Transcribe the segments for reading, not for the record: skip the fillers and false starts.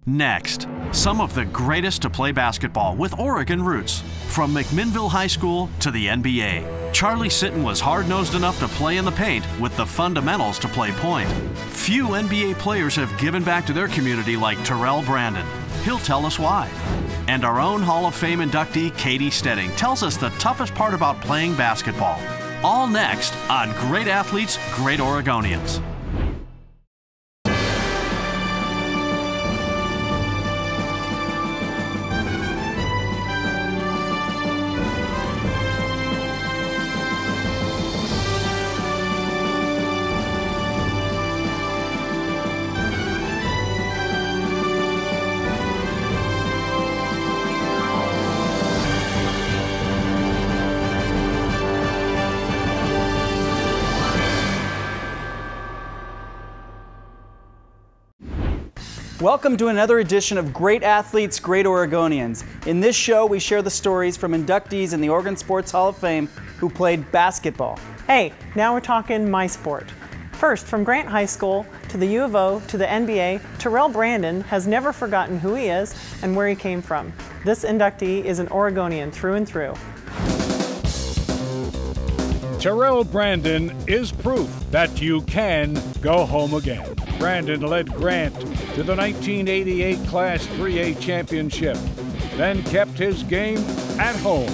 Next, some of the greatest to play basketball with Oregon roots. From McMinnville High School to the NBA, Charlie Sitton was hard-nosed enough to play in the paint with the fundamentals to play point. Few NBA players have given back to their community like Terrell Brandon. He'll tell us why. And our own Hall of Fame inductee, Katie Stedding, tells us the toughest part about playing basketball. All next on Great Athletes, Great Oregonians. Welcome to another edition of Great Athletes, Great Oregonians. In this show, we share the stories from inductees in the Oregon Sports Hall of Fame who played basketball. Hey, now we're talking my sport. First, from Grant High School to the U of O to the NBA, Terrell Brandon has never forgotten who he is and where he came from. This inductee is an Oregonian through and through. Terrell Brandon is proof that you can go home again. Brandon led Grant to the 1988 Class 3A championship, then kept his game at home,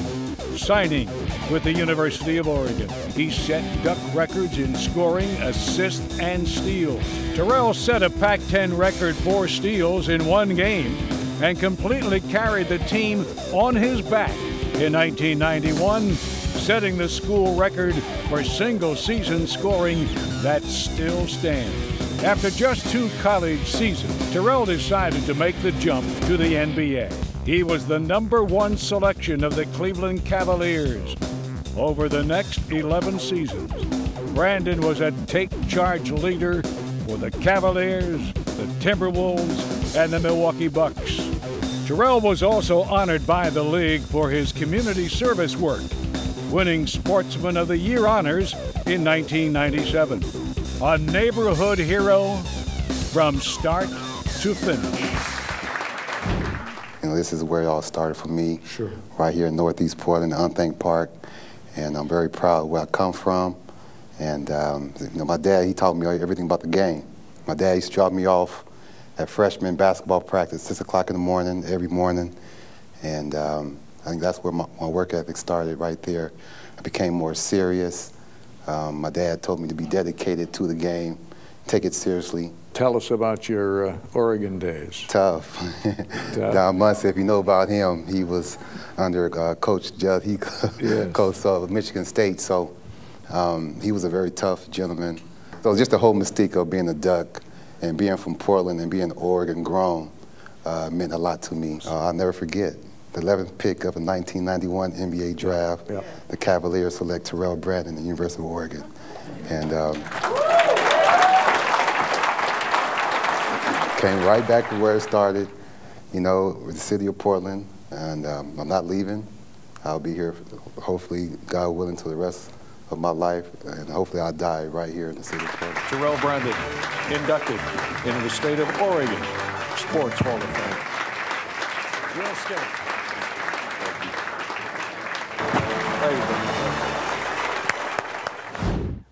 signing with the University of Oregon. He set Duck records in scoring, assists, and steals. Terrell set a Pac-10 record for steals in one game and completely carried the team on his back in 1991, setting the school record for single-season scoring that still stands. After just 2 college seasons, Terrell decided to make the jump to the NBA. He was the #1 selection of the Cleveland Cavaliers. Over the next 11 seasons, Brandon was a take-charge leader for the Cavaliers, the Timberwolves, and the Milwaukee Bucks. Terrell was also honored by the league for his community service work, winning Sportsman of the Year honors in 1997. A neighborhood hero from start to finish. You know, this is where it all started for me. Sure. Right here in Northeast Portland, Unthank Park, and I'm very proud of where I come from. And you know, my dad, he taught me everything about the game. My dad used to drop me off at freshman basketball practice, 6 o'clock in the morning, every morning. And I think that's where my work ethic started, right there. I became more serious. My dad told me to be dedicated to the game, take it seriously. Tell us about your Oregon days. Tough. Don Muncie, if you know about him, he was under Coach Judd. He coached Michigan State, so he was a very tough gentleman. So just the whole mystique of being a Duck and being from Portland and being Oregon grown meant a lot to me. I'll never forget. The 11th pick of the 1991 NBA draft, the Cavaliers select Terrell Brandon, the University of Oregon. And came right back to where it started, you know, with the city of Portland. And I'm not leaving. I'll be here, hopefully, God willing, till the rest of my life. And hopefully I'll die right here in the city of Portland. Terrell Brandon, inducted into the state of Oregon Sports Hall of Fame. Will State.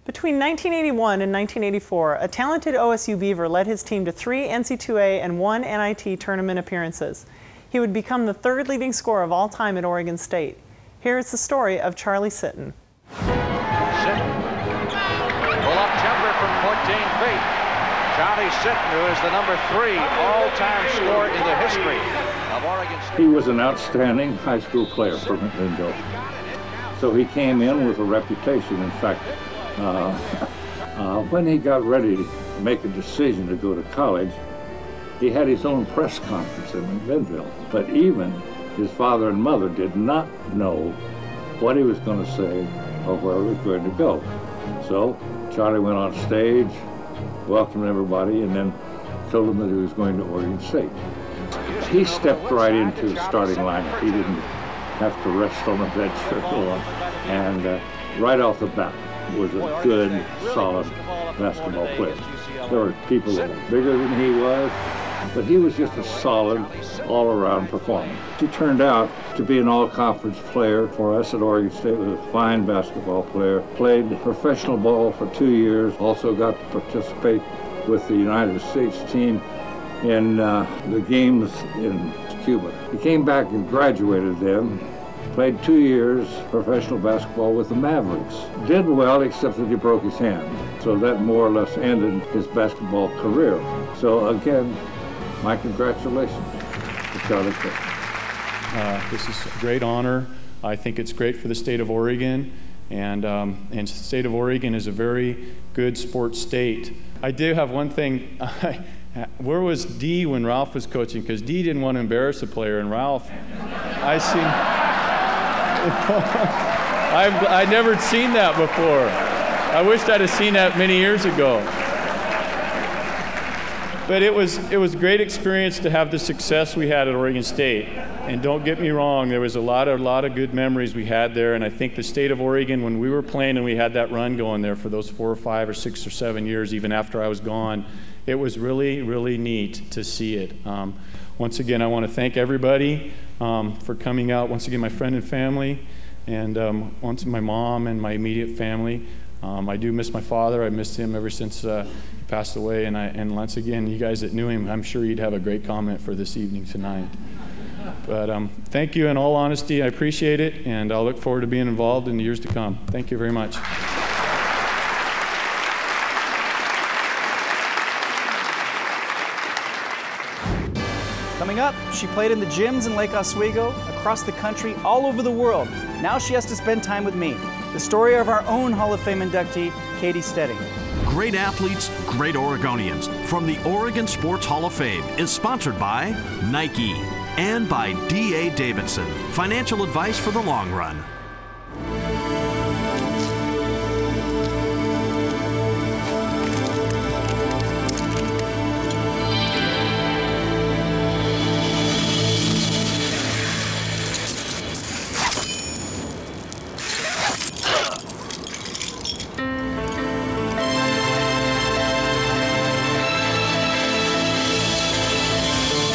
Between 1981 and 1984, a talented OSU Beaver led his team to 3 NC2A and 1 NIT tournament appearances. He would become the 3rd leading scorer of all time at Oregon State. Here is the story of Charlie Sitton. Sitton, pull-up jumper from 14 feet. Charlie Sitton, who is the #3 all-time scorer in the history of Oregon State. He was an outstanding high school player for McMinnville. So he came in with a reputation. In fact, when he got ready to make a decision to go to college, he had his own press conference in McMinnville. But even his father and mother did not know what he was going to say or where he was going to go. So Charlie went on stage, welcomed everybody, and then told them that he was going to Oregon State. He stepped right into the starting lineup. He didn't have to rest on the bench for long. And right off the bat was a good, solid basketball player. There were people that were bigger than he was, but he was just a solid, all-around performer. He turned out to be an all-conference player for us at Oregon State, was a fine basketball player, played professional ball for 2 years, also got to participate with the United States team in the games in Cuba. He came back and graduated then, played 2 years professional basketball with the Mavericks. Did well, except that he broke his hand. So that more or less ended his basketball career. So again, my congratulations to Charlie Sitton. This is a great honor. I think it's great for the state of Oregon. And the state of Oregon is a very good sports state. I do have one thing. Where was Dee when Ralph was coaching? Because Dee didn't want to embarrass a player, and Ralph, I'd never seen that before. I wished I'd have seen that many years ago. But it was a great experience to have the success we had at Oregon State. And don't get me wrong, there was a lot of good memories we had there. And I think the state of Oregon, when we were playing and we had that run going there for those 4 or 5 or 6 or 7 years, even after I was gone, it was really, really neat to see it. Once again, I want to thank everybody for coming out. Once again, my friend and family, and once my mom and my immediate family. I do miss my father. I missed him ever since he passed away. And once again, you guys that knew him, I'm sure you'd have a great comment for this evening tonight. But thank you in all honesty. I appreciate it, and I'll look forward to being involved in the years to come. Thank you very much. Coming up, she played in the gyms in Lake Oswego, across the country, all over the world. Now she has to spend time with me. The story of our own Hall of Fame inductee, Katie Stedding. Great athletes, great Oregonians from the Oregon Sports Hall of Fame is sponsored by Nike and by D.A. Davidson. Financial advice for the long run.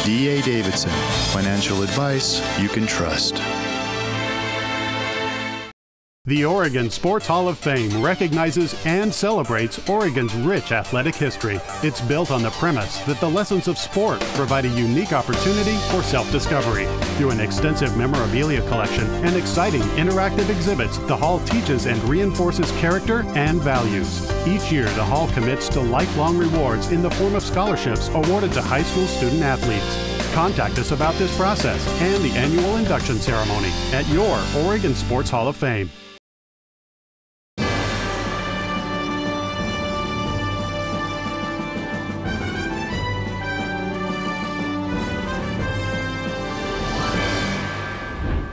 D.A. Davidson, financial advice you can trust. The Oregon Sports Hall of Fame recognizes and celebrates Oregon's rich athletic history. It's built on the premise that the lessons of sport provide a unique opportunity for self-discovery. Through an extensive memorabilia collection and exciting interactive exhibits, the Hall teaches and reinforces character and values. Each year, the Hall commits to lifelong rewards in the form of scholarships awarded to high school student athletes. Contact us about this process and the annual induction ceremony at your Oregon Sports Hall of Fame.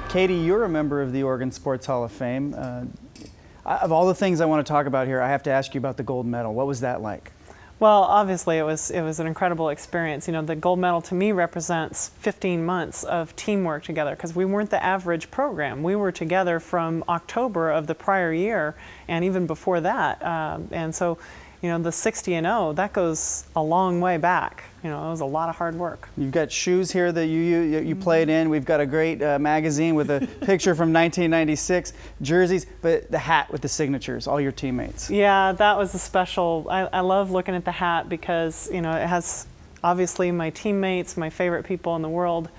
Katie, you're a member of the Oregon Sports Hall of Fame. Of all the things I want to talk about here, I have to ask you about the gold medal. What was that like? Well, obviously it was an incredible experience. You know, the gold medal to me represents 15 months of teamwork together, because we weren't the average program. We were together from October of the prior year and even before that. And so, you know, the 60-0, that goes a long way back. You know, it was a lot of hard work. You've got shoes here that you played in. We've got a great magazine with a picture from 1996, jerseys, but the hat with the signatures, all your teammates. Yeah, that was a special. I love looking at the hat because, you know, it has obviously my teammates, my favorite people in the world,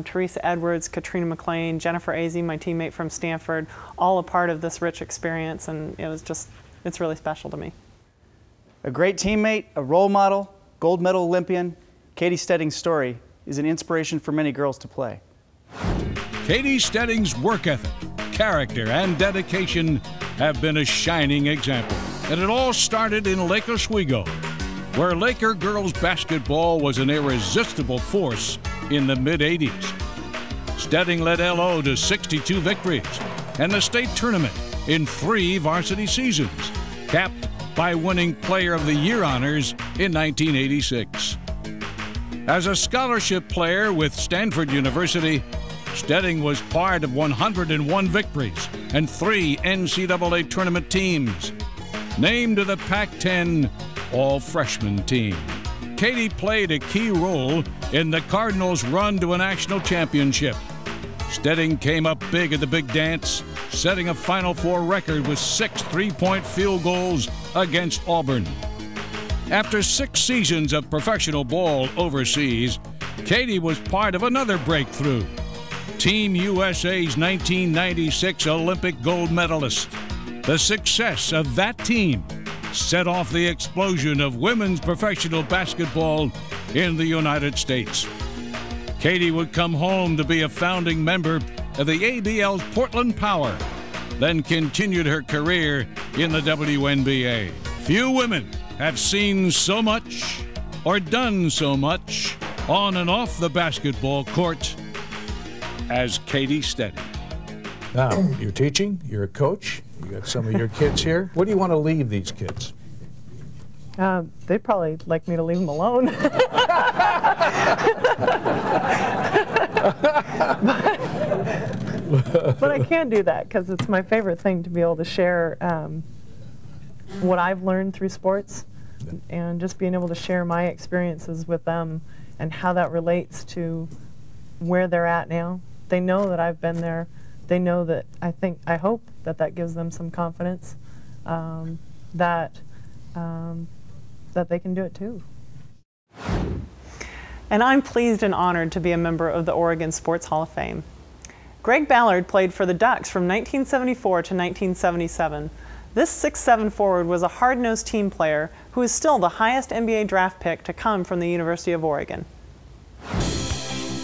Teresa Edwards, Katrina McLean, Jennifer Azzi, my teammate from Stanford, all a part of this rich experience, and it was just, it's really special to me. A great teammate, a role model, gold medal Olympian, Katie Stedding's story is an inspiration for many girls to play. Katie Stedding's work ethic, character, and dedication have been a shining example. And it all started in Lake Oswego, where Laker girls basketball was an irresistible force in the mid-'80s. Stedding led LO to 62 victories and the state tournament in 3 varsity seasons, capped by winning Player of the Year honors in 1986. As a scholarship player with Stanford University, Stedding was part of 101 victories and 3 NCAA tournament teams, named to the Pac-10 All-Freshman team. Katie played a key role in the Cardinals' run to a national championship. Stedding came up big at the big dance, setting a Final Four record with 6 three-point field goals against Auburn. After 6 seasons of professional ball overseas, Katie was part of another breakthrough. Team USA's 1996 Olympic gold medalist. The success of that team set off the explosion of women's professional basketball in the United States. Katie would come home to be a founding member of the ABL's Portland Power, then continued her career in the WNBA. Few women have seen so much or done so much on and off the basketball court as Katie Stedding. Now, you're teaching, you're a coach, you got some of your kids here. What do you want to leave these kids? They'd probably like me to leave them alone. But I can't do that because it's my favorite thing to be able to share what I've learned through sports and just being able to share my experiences with them and how that relates to where they're at now. They know that I've been there. They know that I hope that that gives them some confidence that they can do it too. And I'm pleased and honored to be a member of the Oregon Sports Hall of Fame. Greg Ballard played for the Ducks from 1974 to 1977. This 6'7" forward was a hard-nosed team player who is still the highest NBA draft pick to come from the University of Oregon.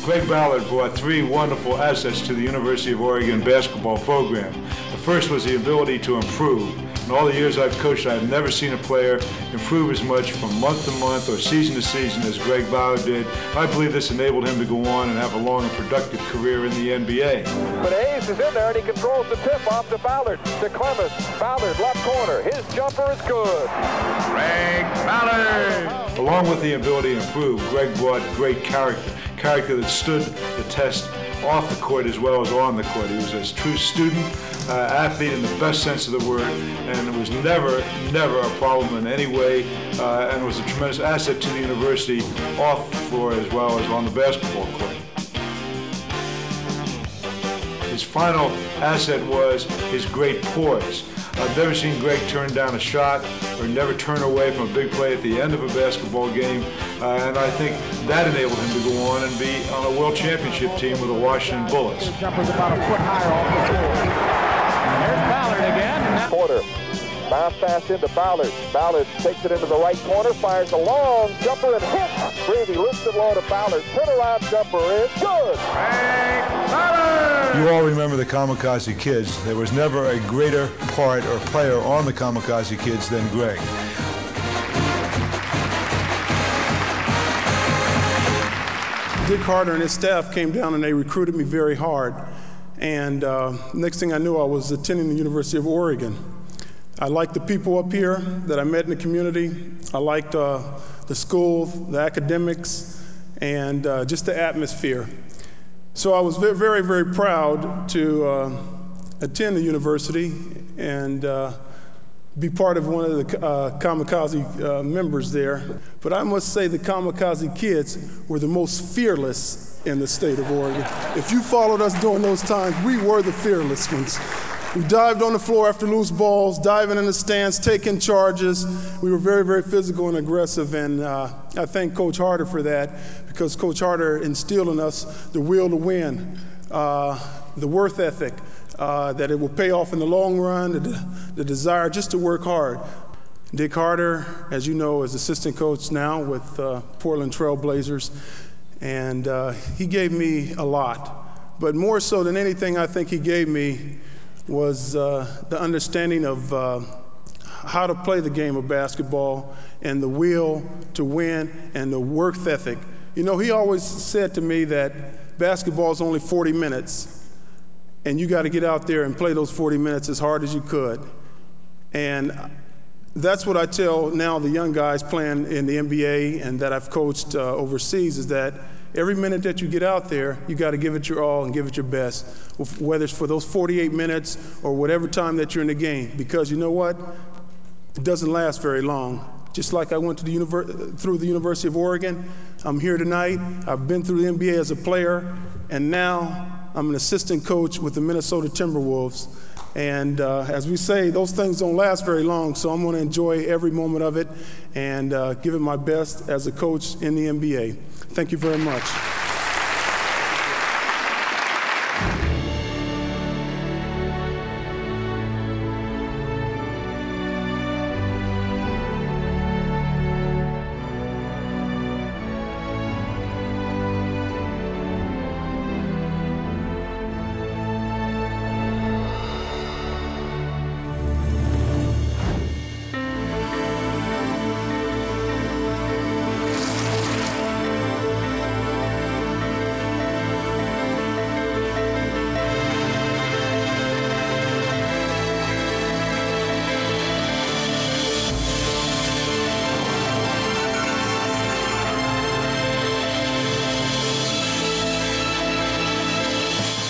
Greg Ballard brought 3 wonderful assets to the University of Oregon basketball program. The first was the ability to improve. In all the years I've coached, I've never seen a player improve as much from month to month or season to season as Greg Ballard did. I believe this enabled him to go on and have a long and productive career in the NBA. But Hayes is in there and he controls the tip off to Ballard. To Clemens. Ballard, left corner. His jumper is good. Greg Ballard! Along with the ability to improve, Greg brought great character that stood the test off the court as well as on the court. He was a true student, athlete in the best sense of the word, and it was never a problem in any way, and was a tremendous asset to the university off the floor as well as on the basketball court. His final asset was his great poise. I've never seen Greg turn down a shot or never turn away from a big play at the end of a basketball game, and I think that enabled him to go on and be on a world championship team with the Washington Bullets. The jumper's about a foot higher off the floor. And there's Ballard again. Porter. Bounce pass into Ballard. Ballard takes it into the right corner, fires a long jumper and hits. Brady lifts it low to Ballard. Turnaround jumper is good. You all remember the Kamikaze Kids. There was never a greater part or player on the Kamikaze Kids than Greg. Dick Carter and his staff came down and they recruited me very hard. And next thing I knew, I was attending the University of Oregon. I liked the people up here that I met in the community. I liked the school, the academics, and just the atmosphere. So I was very, very proud to attend the university and be part of one of the Kamikaze members there. But I must say the Kamikaze Kids were the most fearless in the state of Oregon. If you followed us during those times, we were the fearless ones. We dived on the floor after loose balls, diving in the stands, taking charges. We were very, very physical and aggressive, and I thank Coach Harder for that, because Coach Harder instilled in us the will to win, the worth ethic, that it will pay off in the long run, the desire just to work hard. Dick Harder, as you know, is assistant coach now with Portland Trail Blazers, and he gave me a lot. But more so than anything, I think he gave me was the understanding of how to play the game of basketball and the will to win and the work ethic. You know, he always said to me that basketball is only 40 minutes and you got to get out there and play those 40 minutes as hard as you could. And that's what I tell now the young guys playing in the NBA and that I've coached overseas, is that every minute that you get out there, you got to give it your all and give it your best, whether it's for those 48 minutes or whatever time that you're in the game. Because you know what? It doesn't last very long. just like I went to through the University of Oregon. I'm here tonight. I've been through the NBA as a player, and now I'm an assistant coach with the Minnesota Timberwolves. And as we say, those things don't last very long, so I'm going to enjoy every moment of it and give it my best as a coach in the NBA. Thank you very much.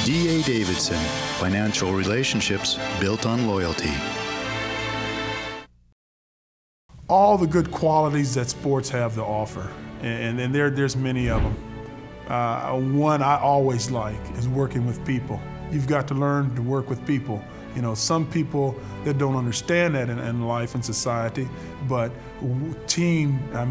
D.A. Davidson, financial relationships built on loyalty. All the good qualities that sports have to offer, and there's many of them. One I always like is working with people. You've got to learn to work with people. You know, some people that don't understand that in life and society, but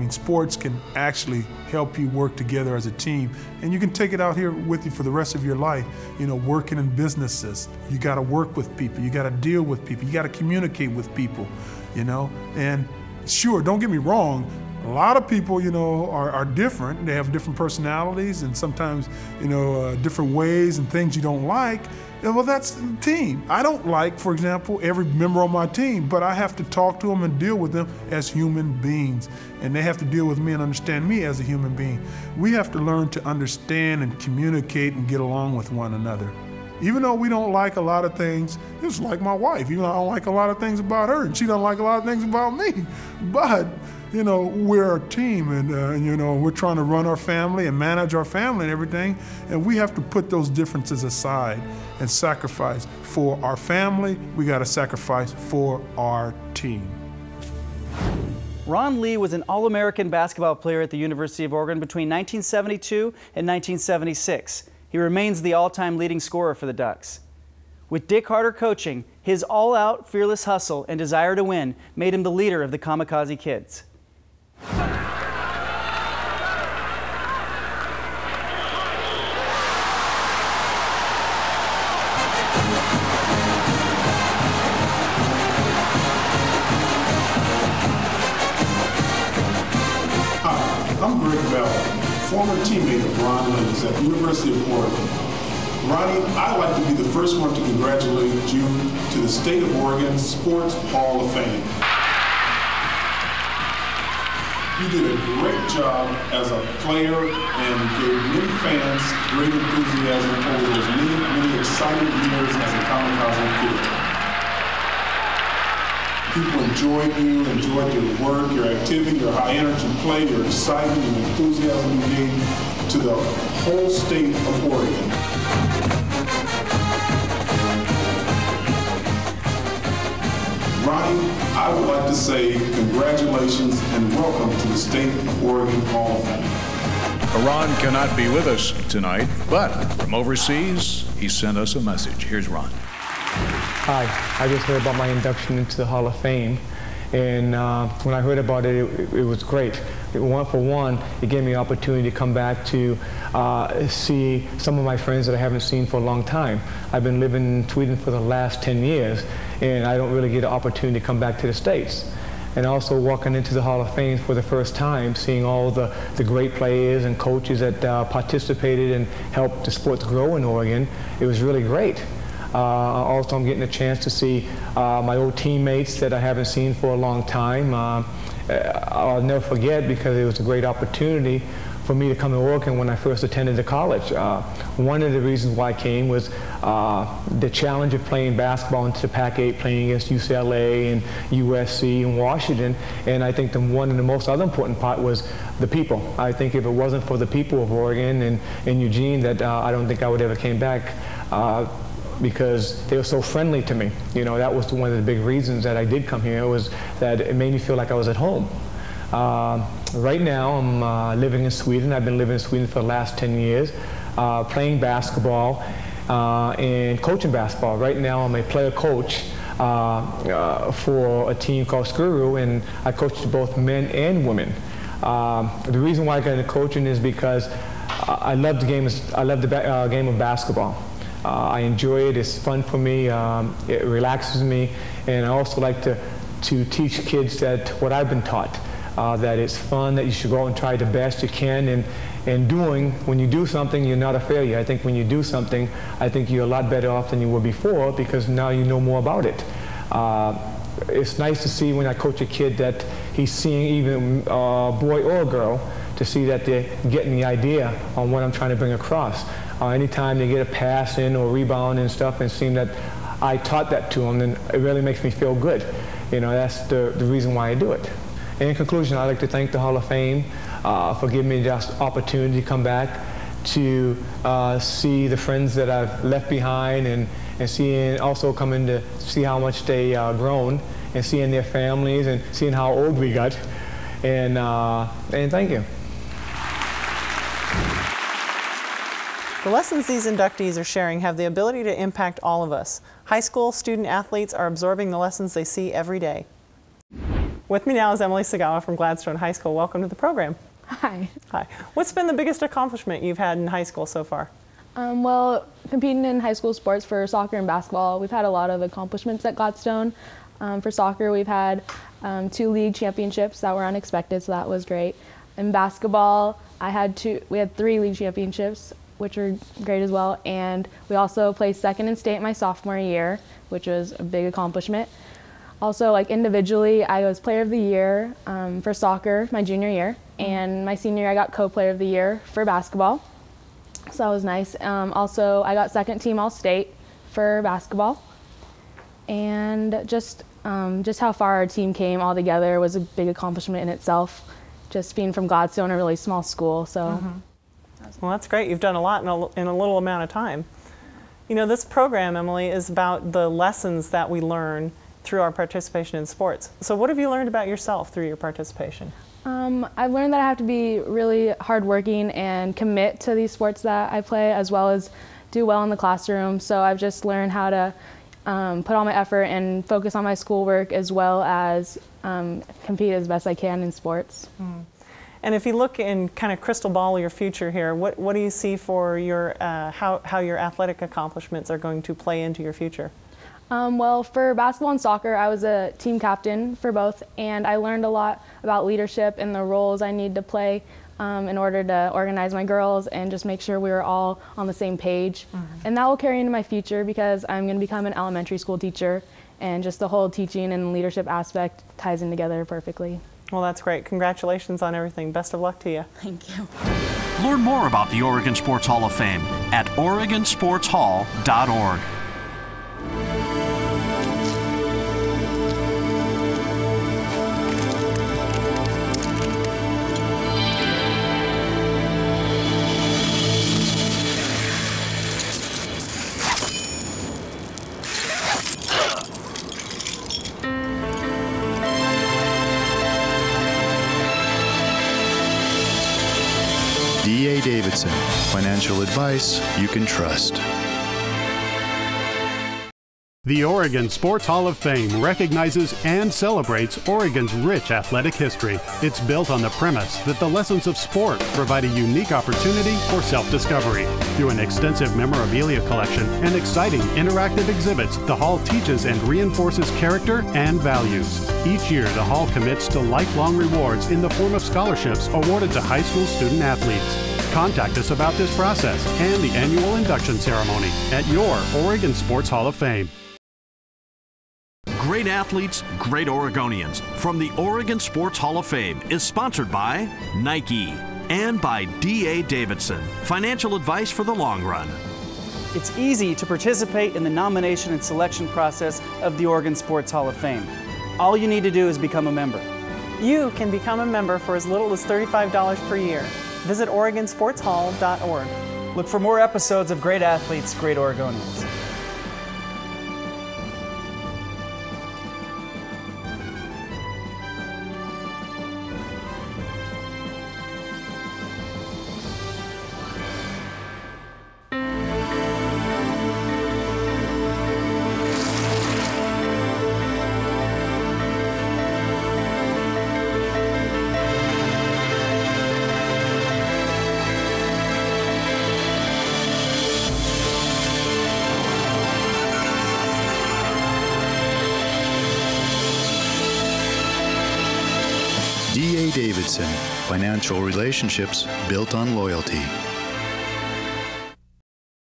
sports can actually help you work together as a team. And you can take it out here with you for the rest of your life. You know, working in businesses, you gotta work with people, you gotta deal with people, you gotta communicate with people, you know? And sure, don't get me wrong, a lot of people, you know, are different. They have different personalities and sometimes, you know, different ways and things you don't like. Well, that's the team. I don't like, for example, every member on my team, but I have to talk to them and deal with them as human beings. And they have to deal with me and understand me as a human being. We have to learn to understand and communicate and get along with one another. Even though we don't like a lot of things, it's like my wife. Even though I don't like a lot of things about her, and she doesn't like a lot of things about me. But, you know, we're a team, and you know, we're trying to run our family and manage our family and everything, and we have to put those differences aside and sacrifice for our family. We got to sacrifice for our team. Ron Lee was an All-American basketball player at the University of Oregon between 1972 and 1976. He remains the all-time leading scorer for the Ducks. With Dick Harter coaching, his all-out, fearless hustle and desire to win made him the leader of the Kamikaze Kids. I'm Greg Bell, former teammate of Ron Lee's at the University of Oregon. Ronnie, I'd like to be the first one to congratulate you to the State of Oregon Sports Hall of Fame. You did a great job as a player and gave many fans great enthusiasm over those many exciting years as a Kamikaze kid. People enjoyed you, enjoyed your work, your activity, your high energy play, your excitement and enthusiasm you gave to the whole state of Oregon. Ronnie, I would like to say congratulations and welcome to the State of Oregon Hall of Fame. Ron cannot be with us tonight, but from overseas, he sent us a message. Here's Ron. Hi, I just heard about my induction into the Hall of Fame, and when I heard about it, it was great. For one, it gave me an opportunity to come back to see some of my friends that I haven't seen for a long time. I've been living in Sweden for the last 10 years, and I don't really get an opportunity to come back to the States. And also walking into the Hall of Fame for the first time, seeing all the great players and coaches that participated and helped the sport grow in Oregon, it was really great. Also, I'm getting a chance to see my old teammates that I haven't seen for a long time. I'll never forget because it was a great opportunity for me to come to Oregon when I first attended the college. One of the reasons why I came was the challenge of playing basketball into the Pac-8, playing against UCLA and USC and Washington. And I think one of the most other important part was the people. I think if it wasn't for the people of Oregon and Eugene, that I don't think I would ever came back. Because they were so friendly to me. You know, that was one of the big reasons that I did come here, was that it made me feel like I was at home. Right now, I'm living in Sweden. I've been living in Sweden for the last 10 years, playing basketball and coaching basketball. Right now, I'm a player coach for a team called Skuru, and I coach both men and women. The reason why I got into coaching is because I love the game. I love the game of basketball. I enjoy it. It's fun for me. It relaxes me, and I also like to teach kids that what I've been taught, that it's fun, that you should go out and try the best you can, and when you do something, you're not a failure. I think when you do something, I think you're a lot better off than you were before, because now you know more about it. It's nice to see when I coach a kid that he's seeing, even a boy or a girl, to see that they're getting the idea on what I'm trying to bring across. Anytime they get a pass in or rebound and stuff, and seeing that I taught that to them, then it really makes me feel good. You know, that's the reason why I do it. In conclusion, I'd like to thank the Hall of Fame for giving me this opportunity to come back to see the friends that I've left behind, and also coming to see how much they grown, and seeing their families, and seeing how old we got. And thank you. The lessons these inductees are sharing have the ability to impact all of us. High school student athletes are absorbing the lessons they see every day. With me now is Emily Sagawa from Gladstone High School. Welcome to the program. Hi. Hi. What's been the biggest accomplishment you've had in high school so far? Well, competing in high school sports for soccer and basketball, we've had a lot of accomplishments at Gladstone. For soccer, we've had 2 league championships that were unexpected, so that was great. In basketball, we had 3 league championships, which were great as well. And we also placed second in state my sophomore year, which was a big accomplishment. Also, like individually, I was player of the year for soccer my junior year, and my senior year I got co-player of the year for basketball. So that was nice. Also, I got second team all-state for basketball. And just how far our team came all together was a big accomplishment in itself. Just being from Gladstone, a really small school, so. Well, that's great. You've done a lot in a little amount of time. You know, this program, Emily, is about the lessons that we learn through our participation in sports. So what have you learned about yourself through your participation? I've learned that I have to be really hardworking and commit to these sports that I play, as well as do well in the classroom. So I've just learned how to put all my effort and focus on my schoolwork, as well as compete as best I can in sports. And if you look in kind of crystal ball your future here, what do you see for your how your athletic accomplishments are going to play into your future? Well, for basketball and soccer, I was a team captain for both, and I learned a lot about leadership and the roles I need to play in order to organize my girls and just make sure we were all on the same page. And that will carry into my future, because I'm going to become an elementary school teacher, and just the whole teaching and leadership aspect ties in together perfectly. Well, that's great. Congratulations on everything. Best of luck to you. Thank you. Learn more about the Oregon Sports Hall of Fame at OregonSportsHall.org. D.A. Davidson, financial advice you can trust. The Oregon Sports Hall of Fame recognizes and celebrates Oregon's rich athletic history. It's built on the premise that the lessons of sport provide a unique opportunity for self-discovery. Through an extensive memorabilia collection and exciting interactive exhibits, the Hall teaches and reinforces character and values. Each year, the Hall commits to lifelong rewards in the form of scholarships awarded to high school student athletes. Contact us about this process and the annual induction ceremony at your Oregon Sports Hall of Fame. Great Athletes, Great Oregonians from the Oregon Sports Hall of Fame is sponsored by Nike and by D.A. Davidson, financial advice for the long run. It's easy to participate in the nomination and selection process of the Oregon Sports Hall of Fame. All you need to do is become a member. You can become a member for as little as $35 per year. Visit OregonSportsHall.org. Look for more episodes of Great Athletes, Great Oregonians. D.A. Davidson, financial relationships built on loyalty.